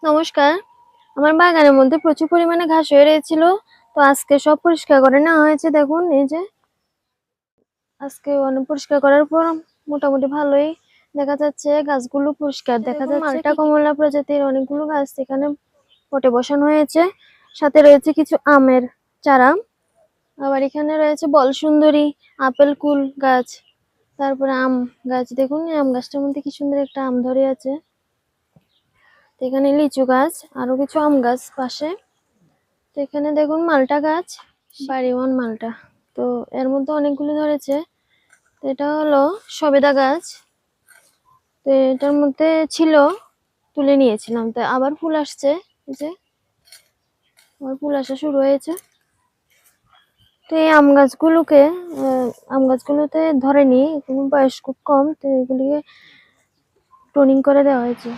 নমস্কার। আমার বাগানের মধ্যে প্রচুর পরিমাণে ঘাস হয়ে রয়েছিল। তো আজকে সব পরিষ্কার করে নেওয়া হয়েছে। দেখুন এই যে আজকে অনেক পরিষ্কার করার পর মোটামুটি ভালোই দেখা যাচ্ছে, গাছগুলো পরিষ্কার দেখা যাচ্ছে। মালটা কমলা প্রজাতির অনেকগুলো গাছ এখানে পটে বসানো হয়েছে। সাথে রয়েছে কিছু আমের চারা। আবার এখানে রয়েছে বলসুন্দরী, আপেল কুল গাছ, তারপরে আম গাছ। দেখুন এই আম গাছটার মধ্যে কি সুন্দর একটা আম ধরে আছে। তো এখানে লিচু গাছ, আরো কিছু আম গাছ পাশে। তো এখানে দেখুন মালটা গাছ, বাড়িওয়ান মালটা। তো এর মধ্যে অনেকগুলো ধরেছে। তো এটা হলো সবেদা গাছ। তো এটার মধ্যে ছিল, তুলে নিয়েছিলাম। তো আবার ফুল আসছে, এই যে আবার ফুল আসা শুরু হয়েছে। তো এই আম গাছগুলোতে ধরেনি, বয়স খুব কম। তো এগুলিকে প্রুনিং করে দেওয়া হয়েছে।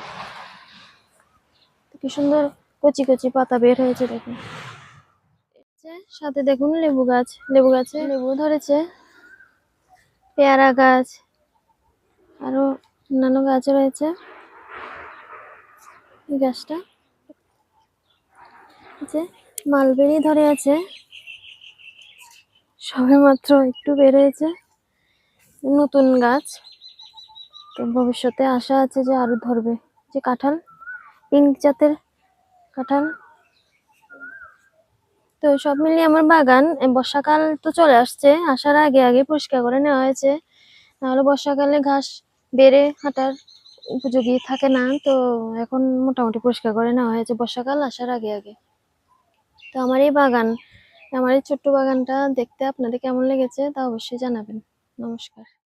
কি সুন্দর কচি কচি পাতা বের হয়েছে দেখুন। সাথে দেখুন লেবু গাছ, লেবু গাছে লেবু ধরেছে। পেয়ারা গাছ, আরো অন্যান্য গাছ রয়েছে। এই গাছটা যে মালবেরি ধরে আছে, সবে মাত্র একটু বের হয়েছে, নতুন গাছ। তো ভবিষ্যতে আশা আছে যে আরো ধরবে। যে কাঁঠাল, পিঙ্ক জাতের কাঁঠাল। তো সব মিলিয়ে আমার বাগান, বর্ষাকাল তো চলে আসছে, আসার আগে আগে পরিষ্কার করে নেওয়া হয়েছে। নাহলে বর্ষাকালে ঘাস বেড়ে হাঁটার উপযোগী থাকে না। তো এখন মোটামুটি পরিষ্কার করে নেওয়া হয়েছে বর্ষাকাল আসার আগে আগে। তো আমার এই ছোট্ট বাগানটা দেখতে আপনাদের কেমন লেগেছে তা অবশ্যই জানাবেন। নমস্কার।